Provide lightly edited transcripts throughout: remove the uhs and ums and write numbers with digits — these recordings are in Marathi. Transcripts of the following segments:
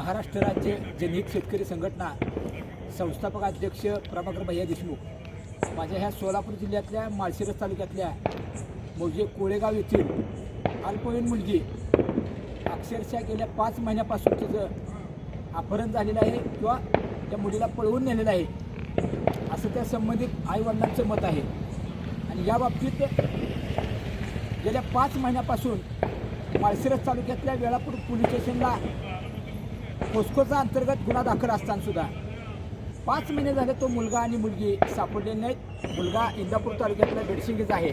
महाराष्ट्र राज्य जनहित शेतकरी संघटना संस्थापक अध्यक्ष प्रभाकर भैया देशमुख माझ्या ह्या सोलापूर जिल्ह्यातल्या माळशिरस तालुक्यातल्या मौजे कोळेगाव येथील अल्पवयीन मुलगी अक्षरशः गेल्या 5 महिन्यापासून तिचं अपहरण झालेलं आहे किंवा त्या मुलीला पळवून नेलेलं आहे असं त्या संबंधित आईवडिलांचं मत आहे। आणि या बाबतीत गेल्या 5 महिन्यापासून माळशिरस तालुक्यातल्या वेळापूर पोलीस स्टेशनला पोस्कोचा अंतर्गत गुन्हा दाखल असतानासुद्धा 5 महिने झाले तो मुलगा आणि मुलगी सापडले नाहीत। मुलगा इंदापूर तालुक्यातल्या बेडशिंगीचा आहे।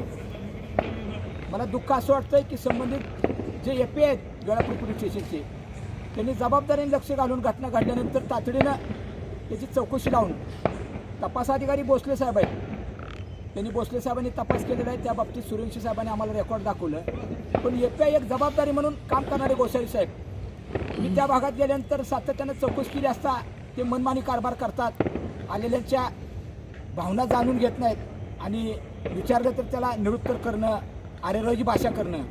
मला दुःख असं वाटतंय की संबंधित जे एपी आहेत वेळापूर पोलीस स्टेशनचे त्यांनी जबाबदारीने लक्ष घालून घटना घडल्यानंतर तातडीनं त्याची चौकशी लावून तपास अधिकारी भोसले साहेब आहेत त्यांनी भोसले साहेबांनी तपास केलेला आहे। त्या बाबतीत सूर्यवंशी साहेबांनी आम्हाला रेकॉर्ड दाखवलं, पण एपी एक जबाबदारी म्हणून काम करणारे गोसावी साहेब मी त्या भागात गेल्यानंतर सातत्यानं चौकशी केली असता ते मनमानी कारभार करतात, आलेल्यांच्या भावना जाणून घेत नाहीत आणि विचारलं तर त्याला निरुत्तर करणं, आरेरही भाषा करणं।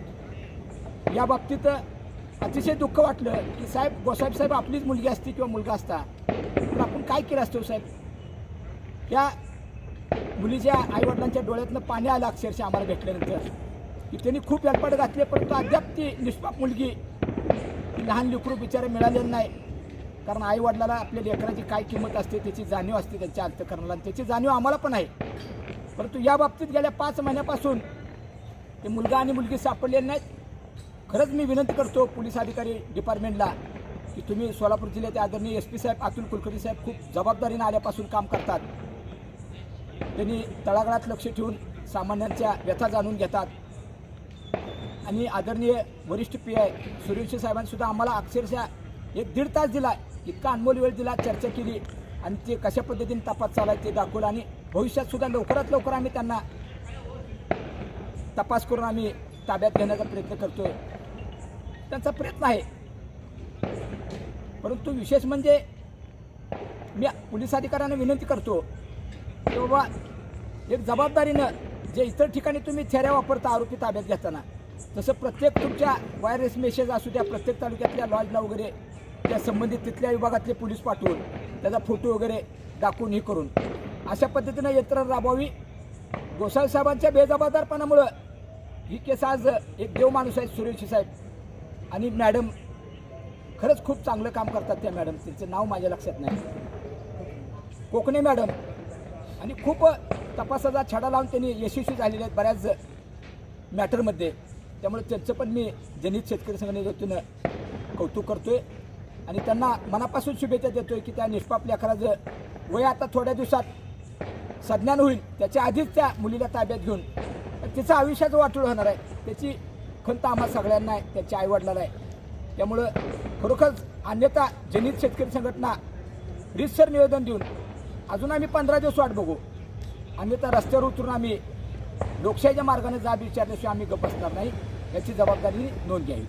या बाबतीत अतिशय दुःख वाटलं की साहेब गोसाहेब साहेब आपलीच मुलगी असती किंवा मुलगा असता तर आपण काय केलं असतो साहेब। त्या मुलीच्या आईवडिलांच्या डोळ्यातनं पाणी आलं अक्षरशः आम्हाला भेटल्यानंतर की त्यांनी खूप हेलपाट घातले, परंतु अद्याप ती निष्पाप मुलगी लहान लेकरू बिचारे मिळालेलं नाही। कारण आईवडिलाला आपल्या लेकराची काय किंमत असते त्याची जाणीव असते त्यांच्या अंतःकरणाला आणि त्याची जाणीव आम्हाला पण आहे। परंतु या बाबतीत गेल्या 5 महिन्यापासून ते मुलगा आणि मुलगी सापडलेले नाहीत। खरंच मी विनंती करतो पोलीस अधिकारी डिपार्टमेंटला की तुम्ही सोलापूर जिल्ह्याचे आदरणीय SP साहेब अतुल कुलकर्णी साहेब खूप जबाबदारीने आल्यापासून काम करतात। त्यांनी तळागाळात लक्ष ठेवून सामान्यांच्या व्यथा जाणून घेतात आणि आदरणीय वरिष्ठ PI सूर्यवंशी साहेबांनीसुद्धा आम्हाला अक्षरशः 1-1.5 तास दिला, इतका अनमोल वेळ दिला, चर्चा केली आणि ते कशा पद्धतीने तपास चालू आहे ते दाखवलं आणि भविष्यातसुद्धा लवकरात लवकर आम्ही त्यांना तपास करून आम्ही ताब्यात घेण्याचा प्रयत्न करतोय। त्यांचा प्रयत्न आहे, परंतु विशेष म्हणजे मी पोलीस अधिकाऱ्यांना विनंती करतो की बाबा एक जबाबदारीनं जे इतर ठिकाणी तुम्ही थेऱ्या वापरता आरोपी ताब्यात घेताना तसं प्रत्येक तुमच्या वायरलेस मेसेज असू द्या प्रत्येक तालुक्यातल्या लॉजला वगैरे त्या संबंधित तिथल्या विभागातले पोलीस पाठवून त्याचा फोटो वगैरे दाखवून हे करून अशा पद्धतीनं यंत्रणा राबवावी। गोसावी साहेबांच्या बेजबाबदारपणामुळं ही केस आज एक देव माणूस आहेत सूर्यवंशी साहेब आणि मॅडम खरंच खूप चांगलं काम करतात। त्या मॅडम त्यांचं नाव माझ्या लक्षात नाही, कोकणे मॅडम, आणि खूप तपासाचा छडा लावून त्यांनी यशस्वी झालेले आहेत बऱ्याच मॅटरमध्ये। त्यामुळे त्यांचं पण मी जनहित शेतकरी संघटनेतून कौतुक करतोय आणि त्यांना मनापासून शुभेच्छा देतोय की त्या निष्पाप लेकराचं वय आता थोड्या दिवसात संज्ञान होईल, त्याच्या आधीच त्या मुलीला ताब्यात घेऊन तिचं आयुष्याचं वाटोळं होणार आहे त्याची खंत आम्हा सगळ्यांना आहे, त्याच्या आईवडिलाला आहे। त्यामुळं खरोखरच अन्यथा जनहित शेतकरी संघटना रीतसर निवेदन देऊन अजून आम्ही 15 दिवस वाट बघू, अन्यथा रस्त्यावर उतरून आम्ही लोकशाहीच्या मार्गाने जाब विचारल्याशिवाय आम्ही गप्प बसणार नाही, याची जबाबदारी नोंद घ्यावी।